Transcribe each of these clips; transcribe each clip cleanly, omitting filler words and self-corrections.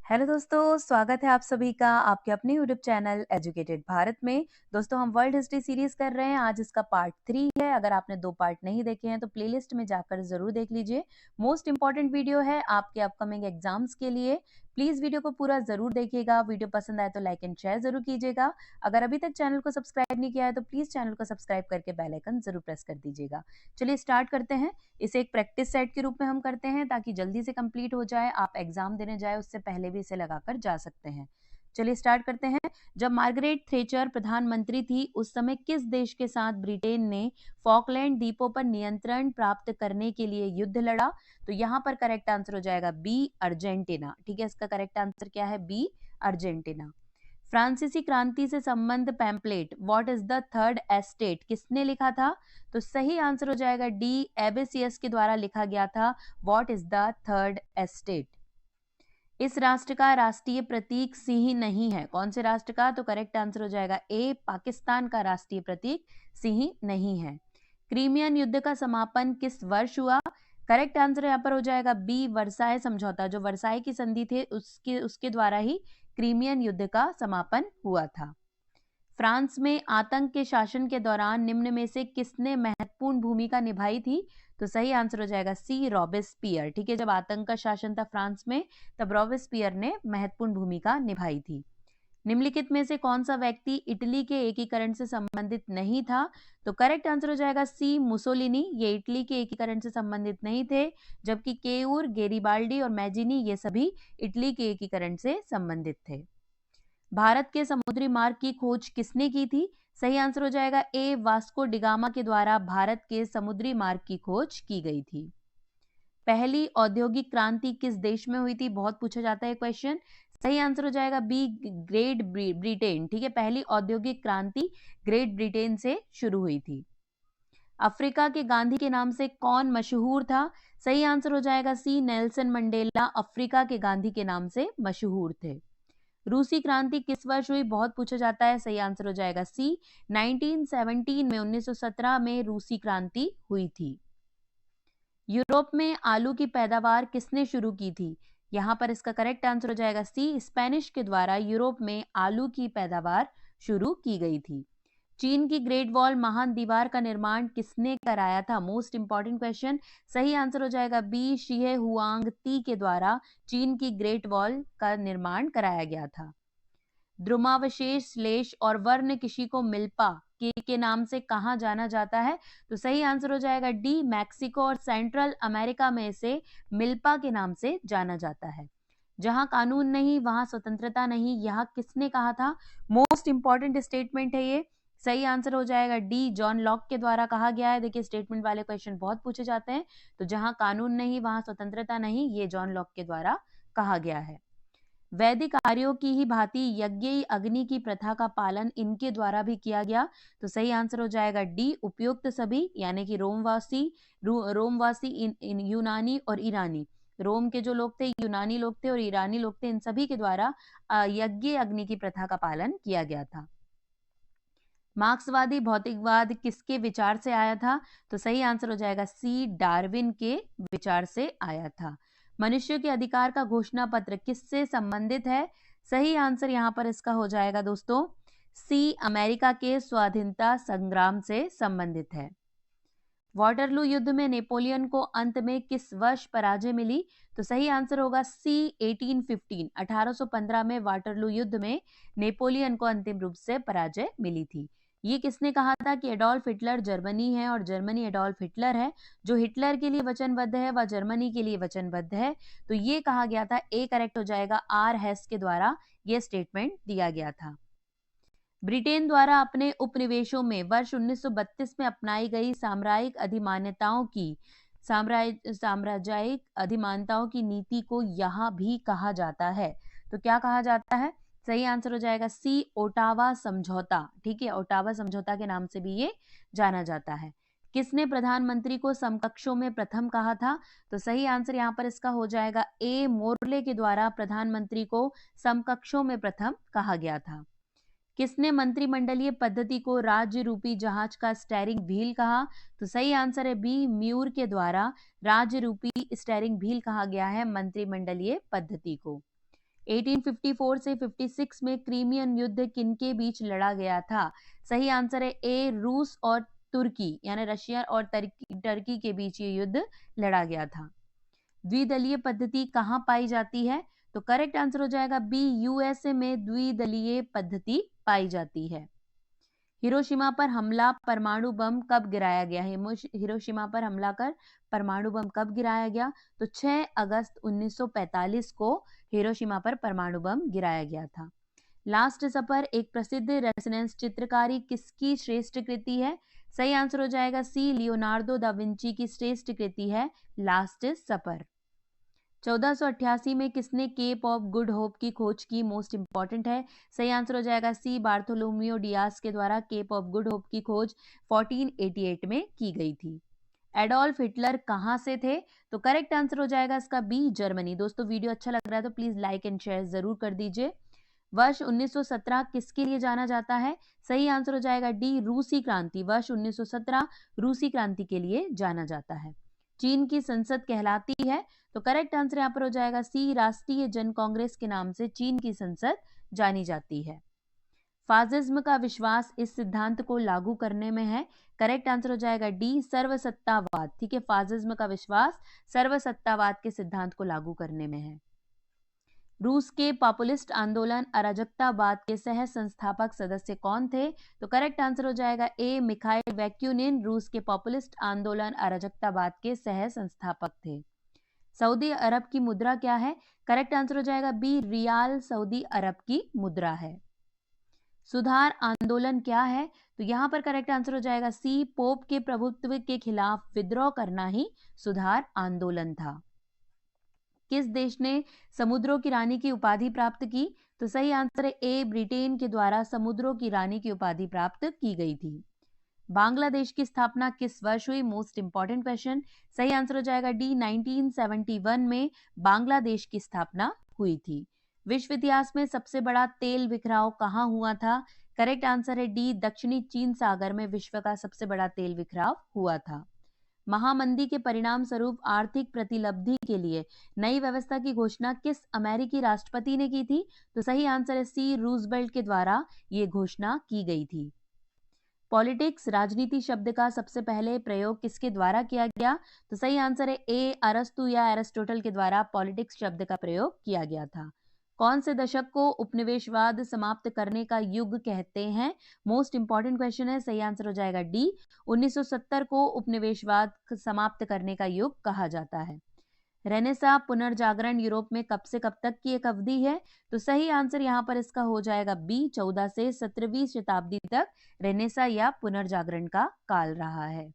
Hello दोस्तों, स्वागत है आप सभी का आपके अपने यूट्यूब चैनल एजुकेटेड भारत में। दोस्तों हम वर्ल्ड हिस्ट्री सीरीज कर रहे हैं। आज इसका पार्ट 3 है। अगर आपने 2 पार्ट नहीं देखे हैं तो प्लेलिस्ट में जाकर जरूर देख लीजिए। मोस्ट इंपॉर्टेंट वीडियो है आपके अपकमिंग एग्जाम्स के लिए। प्लीज वीडियो को पूरा जरूर देखिएगा। वीडियो पसंद आए तो लाइक एंड शेयर जरूर कीजिएगा। अगर अभी तक चैनल को सब्सक्राइब नहीं किया है तो प्लीज चैनल को सब्सक्राइब करके बेल आइकन जरूर प्रेस कर दीजिएगा। चलिए स्टार्ट करते हैं। इसे एक प्रैक्टिस सेट के रूप में हम करते हैं ताकि जल्दी से कंप्लीट हो जाए। आप एग्जाम देने जाए उससे पहले भी इसे लगाकर जा सकते हैं। चलिए स्टार्ट करते हैं। जब मार्गरेट थ्रेचर प्रधानमंत्री थी उस समय किस देश के साथ ब्रिटेन ने फॉकलैंड द्वीपों पर नियंत्रण प्राप्त करने के लिए युद्ध लड़ा? तो यहाँ पर करेक्ट आंसर हो जाएगा बी, अर्जेंटीना। ठीक है, इसका करेक्ट आंसर क्या है? B, Argentina. फ्रांसीसी क्रांति से संबंध pamphlet what is the third estate किसने लिखा था? तो सही आंसर हो जाएगा डी, एबेसियस के द्वारा लिखा गया था what is the third estate. इस राष्ट्र का राष्ट्रीय प्रतीक सिंह नहीं है। कौन से राष्ट्र का? तो करेक्ट आंसर हो जाएगा ए, पाकिस्तान का राष्ट्रीय प्रतीक सिंह नहीं है। क्रीमियन युद्ध का समापन किस वर्ष हुआ? करेक्ट आंसर यहाँ पर हो जाएगा बी, वर्साय समझौता। जो वर्साय की संधि थे उसके द्वारा ही क्रीमियन युद्ध का समापन हुआ था। फ्रांस में आतंक के शासन के दौरान निम्न में से किसने महत्वपूर्ण भूमिका निभाई थी? तो सही आंसर हो जाएगा सी, रॉबेस्पियर। ठीक है, जब आतंक का शासन था फ्रांस में तब रॉबेस्पियर ने महत्वपूर्ण भूमिका निभाई थी। निम्नलिखित में से कौन सा व्यक्ति इटली के एकीकरण से संबंधित नहीं था? तो करेक्ट आंसर हो जाएगा सी, मुसोलिनी। ये इटली के एकीकरण से संबंधित नहीं थे, जबकि केयूर, गेरिबाल्डी और मैजिनी ये सभी इटली के एकीकरण से संबंधित थे। भारत के समुद्री मार्ग की खोज किसने की थी? सही आंसर हो जाएगा ए, वास्को डिगामा के द्वारा भारत के समुद्री मार्ग की खोज की गई थी। पहली औद्योगिक क्रांति किस देश में हुई थी? बहुत पूछा जाता है क्वेश्चन। सही आंसर हो जाएगा बी, ग्रेट ब्रिटेन। ठीक है, पहली औद्योगिक क्रांति ग्रेट ब्रिटेन से शुरू हुई थी। अफ्रीका के गांधी के नाम से कौन मशहूर था? सही आंसर हो जाएगा सी, नेल्सन मंडेला अफ्रीका के गांधी के नाम से मशहूर थे। रूसी क्रांति किस वर्ष हुई? बहुत पूछा जाता है। सही आंसर हो जाएगा सी, 1917 में 1917 में रूसी क्रांति हुई थी। यूरोप में आलू की पैदावार किसने शुरू की थी? यहां पर इसका करेक्ट आंसर हो जाएगा सी, स्पेनिश के द्वारा यूरोप में आलू की पैदावार शुरू की गई थी। चीन की ग्रेट वॉल महान दीवार का निर्माण किसने कराया था? Most important question. सही आंसर हो जाएगा बी, शी हुआंग ती के द्वारा चीन की ग्रेट वॉल का निर्माण कराया गया था। द्रुमावशेष, श्लेष और वर्ण किसी को मिल्पा के नाम से कहाँ जाना जाता है? तो सही आंसर हो जाएगा डी, मैक्सिको और सेंट्रल अमेरिका में से मिल्पा के नाम से जाना जाता है। जहां कानून नहीं वहां स्वतंत्रता नहीं, यह किसने कहा था? मोस्ट इंपॉर्टेंट स्टेटमेंट है ये। सही आंसर हो जाएगा डी, जॉन लॉक के द्वारा कहा गया है। देखिए स्टेटमेंट वाले क्वेश्चन बहुत पूछे जाते हैं। तो जहां कानून नहीं वहां स्वतंत्रता नहीं, ये जॉन लॉक के द्वारा कहा गया है। वैदिक आर्यों की ही भांति यज्ञ अग्नि की प्रथा का पालन इनके द्वारा भी किया गया। तो सही आंसर हो जाएगा डी, उपयुक्त सभी, यानी कि रोमवासी यूनानी और ईरानी। रोम के जो लोग थे, यूनानी लोग थे और ईरानी लोग थे, इन सभी के द्वारा यज्ञ अग्नि की प्रथा का पालन किया गया था। मार्क्सवादी भौतिकवाद किसके विचार से आया था? तो सही आंसर हो जाएगा सी, डार्विन के विचार से आया था। मनुष्य के अधिकार का घोषणा पत्र किससे संबंधित है? सही आंसर यहां पर इसका हो जाएगा दोस्तों सी, अमेरिका के स्वाधीनता संग्राम से संबंधित है। वाटरलू युद्ध में नेपोलियन को अंत में किस वर्ष पराजय मिली? तो सही आंसर होगा सी, 1815। 1815 में वाटरलू युद्ध में नेपोलियन को अंतिम रूप से पराजय मिली थी। ये किसने कहा था कि एडोल्फ हिटलर जर्मनी है और जर्मनी एडोल्फ हिटलर है। जो हिटलर के लिए वचनबद्ध है वह जर्मनी के लिए वचनबद्ध है। तो ये कहा गया था। ए करेक्ट हो जाएगा, आर हेस के द्वारा यह स्टेटमेंट दिया गया था। ब्रिटेन द्वारा अपने उपनिवेशों में वर्ष 1932 में अपनाई गई साम्राज्यिक अधिमानताओं की नीति को यहाँ भी कहा जाता है। तो क्या कहा जाता है? सही आंसर हो जाएगा सी, ओटावा समझौता। ठीक है, ओटावा समझौता के नाम से भी ये जाना जाता है। किसने प्रधानमंत्री को समकक्षों में प्रथम कहा था? तो सही आंसर यहाँ पर इसका हो जाएगा ए, मोर्ले के द्वारा प्रधानमंत्री को समकक्षों में प्रथम कहा गया था। किसने मंत्रिमंडलीय पद्धति को राज्य रूपी जहाज का स्टीयरिंग व्हील कहा? तो सही आंसर है बी, म्यूर के द्वारा राज्य रूपी स्टीयरिंग व्हील कहा गया है मंत्रिमंडलीय पद्धति को। 1854 से 56 में क्रीमियन युद्ध किनके बीच लड़ा गया था? सही आंसर है ए, रूस और तुर्की यानी रशिया और टर्की के बीच ये युद्ध लड़ा गया था। द्विदलीय पद्धति कहाँ पाई जाती है? तो करेक्ट आंसर हो जाएगा बी, यूएसए में द्विदलीय पद्धति पाई जाती है। हिरोशिमा पर हमला परमाणु बम कब गिराया गया? हिरोशिमा पर हमला कर परमाणु बम कब गिराया गया? तो 6 अगस्त 1945 को हिरोशिमा पर परमाणु बम गिराया गया था। लास्ट सपर एक प्रसिद्ध रेनेसां चित्रकारी किसकी श्रेष्ठ कृति है? सही आंसर हो जाएगा सी, लियोनार्डो दा विंची की श्रेष्ठ कृति है लास्ट सपर। 1488 में किसने केप ऑफ गुड होप की खोज की? मोस्ट इंपॉर्टेंट है। सही आंसर हो जाएगा सी, बार्थोलोमियो डियास के द्वारा केप ऑफ गुड होप की खोज 1488 में की गई थी। एडोल्फ हिटलर कहां से थे? तो करेक्ट आंसर हो जाएगा इसका बी, जर्मनी। दोस्तों वीडियो अच्छा लग रहा है तो प्लीज लाइक एंड शेयर जरूर कर दीजिए। वर्ष 1917 किसके लिए जाना जाता है? सही आंसर हो जाएगा डी, रूसी क्रांति। वर्ष 1917 रूसी क्रांति के लिए जाना जाता है। चीन की संसद कहलाती है? तो करेक्ट आंसर यहाँ पर हो जाएगा सी, राष्ट्रीय जन कांग्रेस के नाम से चीन की संसद जानी जाती है। फासिज्म का विश्वास इस सिद्धांत को लागू करने में है? करेक्ट आंसर हो जाएगा डी, सर्वसत्तावाद। ठीक है, फासिज्म का विश्वास सर्वसत्तावाद के सिद्धांत को लागू करने में है। रूस के पॉपुलिस्ट आंदोलन अराजकतावाद के सह संस्थापक सदस्य कौन थे? तो करेक्ट आंसर हो जाएगा ए, मिखाइल वैक्यूनिन रूस के पॉपुलिस्ट आंदोलन अराजकतावाद के सह संस्थापक थे। सऊदी अरब की मुद्रा क्या है? करेक्ट आंसर हो जाएगा बी, रियाल सऊदी अरब की मुद्रा है। सुधार आंदोलन क्या है? तो यहां पर करेक्ट आंसर हो जाएगा सी, पोप के प्रभुत्व के खिलाफ विद्रोह करना ही सुधार आंदोलन था। किस देश ने समुद्रों की रानी की उपाधि प्राप्त की? तो सही आंसर है ए, ब्रिटेन के द्वारा समुद्रों की रानी की उपाधि प्राप्त की गई थी। बांग्लादेश की स्थापना किस वर्ष हुई? Most important question. सही आंसर हो जाएगा डी, 1971 में बांग्लादेश की स्थापना हुई थी। विश्व इतिहास में सबसे बड़ा तेल बिखराव कहाँ हुआ था? करेक्ट आंसर है डी, दक्षिणी चीन सागर में विश्व का सबसे बड़ा तेल बिखराव हुआ था। महामंदी के परिणाम स्वरूप आर्थिक प्रतिलब्धि के लिए नई व्यवस्था की घोषणा किस अमेरिकी राष्ट्रपति ने की थी? तो सही आंसर है सी, रूजवेल्ट के द्वारा ये घोषणा की गई थी। पॉलिटिक्स राजनीति शब्द का सबसे पहले प्रयोग किसके द्वारा किया गया? तो सही आंसर है ए, अरस्तु या एरिस्टोटल के द्वारा पॉलिटिक्स शब्द का प्रयोग किया गया था। कौन से दशक को उपनिवेशवाद समाप्त करने का युग कहते हैं? मोस्ट इंपॉर्टेंट क्वेश्चन है। सही आंसर हो जाएगा डी, 1970 को उपनिवेशवाद समाप्त करने का युग कहा जाता है। रेनेसां पुनर्जागरण यूरोप में कब से कब तक की एक अवधि है? तो सही आंसर यहाँ पर इसका हो जाएगा बी, 14 से 17वीं शताब्दी तक रेनेसां या पुनर्जागरण का काल रहा है।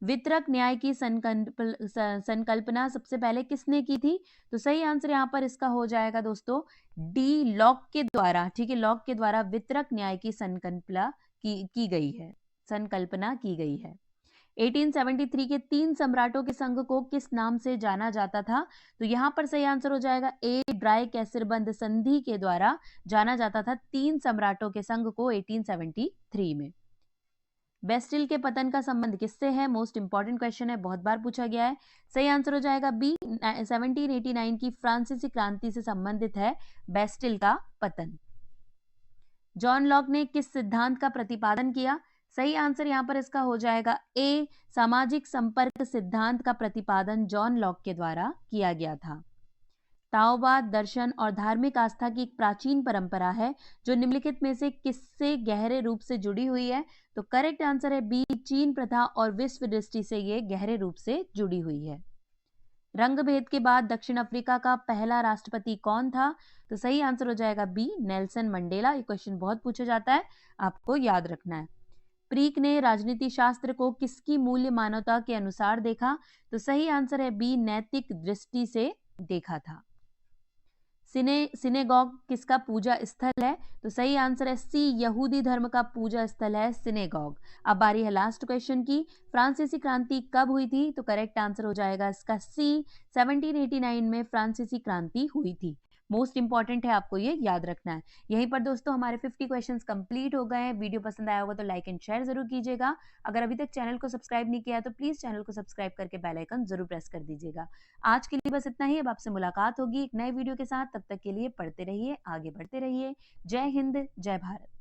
वितरक न्याय की संकल्पना सबसे पहले किसने की थी? तो सही आंसर यहाँ पर इसका हो जाएगा दोस्तों डी, लॉक के द्वारा। ठीक है, लॉक के द्वारा वितरक न्याय की संकल्पना की गई है, संकल्पना की गई है। 1873 के 3 सम्राटों के संघ को किस नाम से जाना जाता था? तो यहां पर सही आंसर हो जाएगा ए, ड्राई कैसरबंद संधि के द्वारा जाना जाता था 3 सम्राटों के संघ को 1873 में। बेस्टिल के पतन का संबंध किससे है? मोस्ट इंपॉर्टेंट क्वेश्चन है, बहुत बार पूछा गया है। सही आंसर हो जाएगा बी, 1789 की फ्रांसीसी क्रांति से संबंधित है बेस्टिल का पतन। जॉन लॉक ने किस सिद्धांत का प्रतिपादन किया? सही आंसर यहां पर इसका हो जाएगा ए, सामाजिक संपर्क सिद्धांत का प्रतिपादन जॉन लॉक के द्वारा किया गया था। ताओवाद दर्शन और धार्मिक आस्था की एक प्राचीन परंपरा है जो निम्नलिखित में से किससे गहरे रूप से जुड़ी हुई है? तो करेक्ट आंसर है बी, चीन प्रथा और विश्व दृष्टि से ये गहरे रूप से जुड़ी हुई है। रंग भेद के बाद दक्षिण अफ्रीका का पहला राष्ट्रपति कौन था? तो सही आंसर हो जाएगा बी, नेल्सन मंडेला। ये क्वेश्चन बहुत पूछा जाता है, आपको याद रखना है। प्रीक ने राजनीति शास्त्र को किसकी मूल्य मानवता के अनुसार देखा? तो सही आंसर है बी, नैतिक दृष्टि से देखा था। सिनेगॉग किसका पूजा स्थल है? तो सही आंसर है सी, यहूदी धर्म का पूजा स्थल है सिनेगॉग। अब बारी है लास्ट क्वेश्चन की। फ्रांसीसी क्रांति कब हुई थी? तो करेक्ट आंसर हो जाएगा इसका सी, 1789 में फ्रांसीसी क्रांति हुई थी। मोस्ट इंपॉर्टेंट है, आपको ये याद रखना है। यहीं पर दोस्तों हमारे 50 क्वेश्चंस कंप्लीट हो गए हैं। वीडियो पसंद आया होगा तो लाइक एंड शेयर जरूर कीजिएगा। अगर अभी तक चैनल को सब्सक्राइब नहीं किया है तो प्लीज चैनल को सब्सक्राइब करके बेल आइकन जरूर प्रेस कर दीजिएगा। आज के लिए बस इतना ही। अब आपसे मुलाकात होगी एक नए वीडियो के साथ। तब तब तक के लिए पढ़ते रहिए, आगे बढ़ते रहिए। जय हिंद, जय भारत।